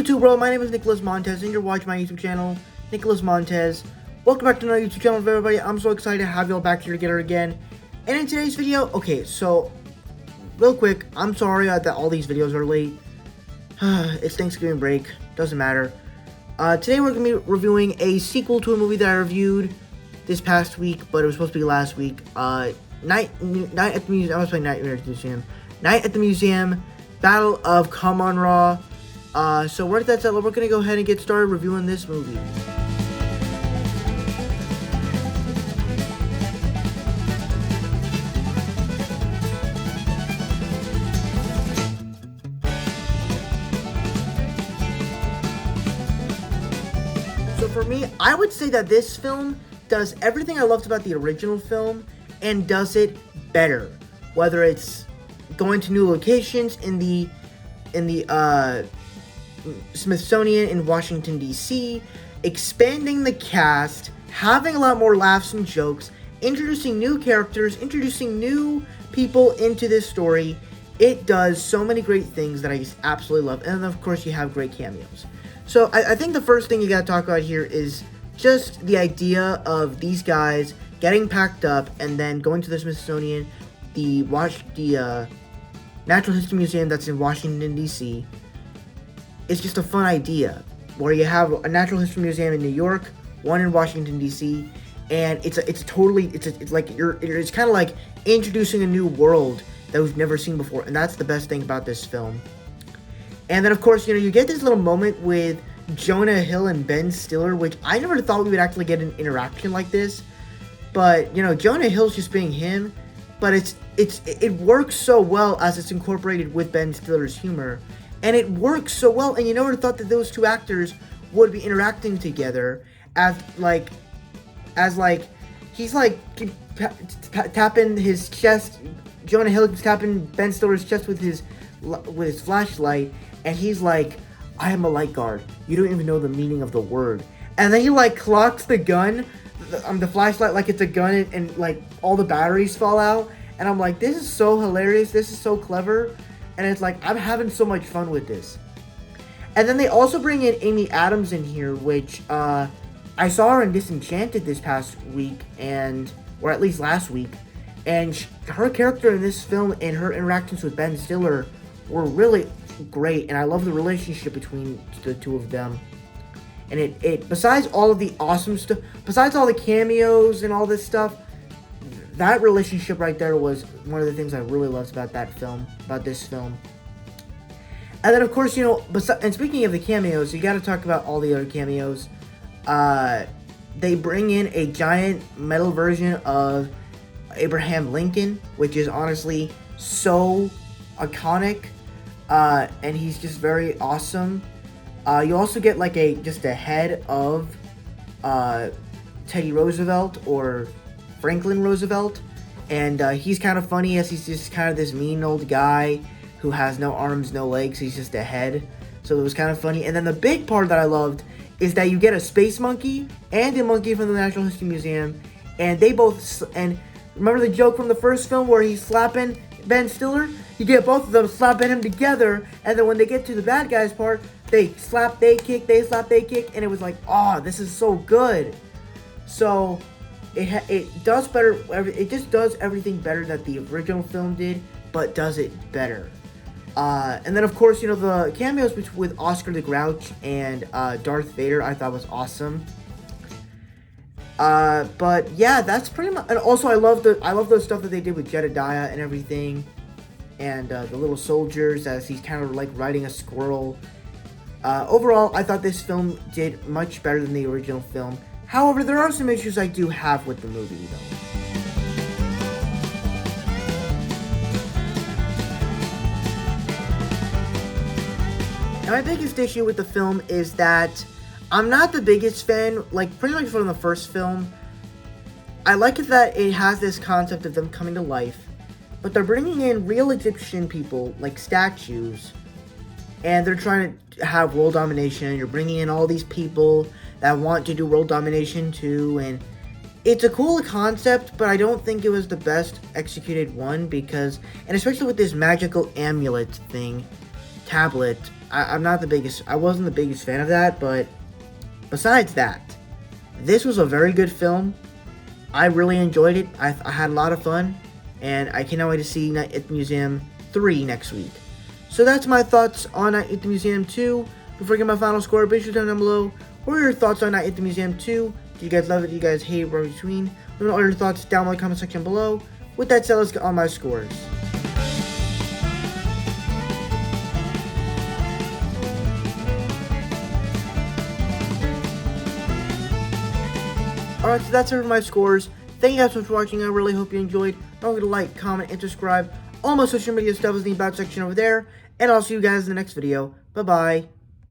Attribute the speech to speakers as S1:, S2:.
S1: YouTube world? My name is Nicholas Montez and you're watching my YouTube channel, Nicholas Montez. Welcome back to another YouTube channel, everybody. I'm so excited to have y'all back here together again. And in today's video, okay, so real quick, I'm sorry that all these videos are late. It's Thanksgiving break, doesn't matter. Today we're going to be reviewing a sequel to a movie that I reviewed this past week, but it was supposed to be last week. Night at the Museum. I was playing Nightmare at the Museum. Night at the Museum, Battle of Kaman-Ra. So with that said, we're going to go ahead and get started reviewing this movie. So for me, I would say that this film does everything I loved about the original film and does it better. Whether it's going to new locations in the Smithsonian in Washington, D.C., expanding the cast, having a lot more laughs and jokes, introducing new characters, introducing new people into this story. It does so many great things that I just absolutely love. And then, of course, you have great cameos. So I think the first thing you gotta talk about here is just the idea of these guys getting packed up and then going to the Smithsonian, the Natural History Museum that's in Washington, D.C. It's just a fun idea where you have a Natural History Museum in New York, one in Washington, D.C., and it's kind of like introducing a new world that we've never seen before, and that's the best thing about this film. And then, of course, you get this little moment with Jonah Hill and Ben Stiller, which I never thought we would actually get an interaction like this. But, Jonah Hill's just being him, but it works so well as it's incorporated with Ben Stiller's humor. And it works so well, and you never thought that those two actors would be interacting together he's tapping his chest. Jonah Hill is tapping Ben Stiller's chest with his flashlight, and he's like, "I am a light guard. You don't even know the meaning of the word." And then he clocks the gun, the flashlight like it's a gun, and all the batteries fall out. And I'm like, this is so hilarious. This is so clever. And it's like, I'm having so much fun with this. And then they also bring in Amy Adams in here, which I saw her in Disenchanted this past week, or at least last week. And her character in this film and her interactions with Ben Stiller were really great. And I love the relationship between the two of them. And it besides all of the awesome stuff, besides all the cameos and all this stuff, that relationship right there was one of the things I really loved about this film. And then, of course, and speaking of the cameos, you got to talk about all the other cameos. They bring in a giant metal version of Abraham Lincoln, which is honestly so iconic, and he's just very awesome. You also get just a head of Teddy Roosevelt or Franklin Roosevelt, and he's kind of funny as he's just kind of this mean old guy who has no arms, no legs. He's just a head, so it was kind of funny. And then the big part that I loved is that you get a space monkey and a monkey from the Natural History Museum, and they both, and remember the joke from the first film where he's slapping Ben Stiller? You get both of them slapping him together, and then when they get to the bad guys part, they slap, they kick, they slap, they kick, and it was like, oh, this is so good. So it does better. It just does everything better that the original film did, but does it better. And then, of course, the cameos with Oscar the Grouch and Darth Vader I thought was awesome. But yeah, that's pretty much. And also, I love the stuff that they did with Jedediah and everything, and the little soldiers as he's kind of riding a squirrel. Overall, I thought this film did much better than the original film. However, there are some issues I do have with the movie, though. And my biggest issue with the film is that I'm not the biggest fan, pretty much from the first film. I like it that it has this concept of them coming to life, but they're bringing in real Egyptian people, like statues, and they're trying to have world domination. You're bringing in all these people that want to do world domination too, and it's a cool concept, but I don't think it was the best executed one and especially with this magical amulet thing, tablet. I wasn't the biggest fan of that, but besides that, this was a very good film. I really enjoyed it. I had a lot of fun, and I cannot wait to see Night at the Museum 3 next week. So that's my thoughts on Night at the Museum 2. Before I get my final score, be sure to down below. What are your thoughts on Night at the Museum 2? Do you guys love it? Do you guys hate it? Where in between? Let me know all your thoughts down in the comment section below. With that said, let's get on my scores. Alright, so that's it for my scores. Thank you guys so much for watching. I really hope you enjoyed. Don't forget to like, comment, and subscribe. All my social media stuff is in the about section over there. And I'll see you guys in the next video. Bye-bye.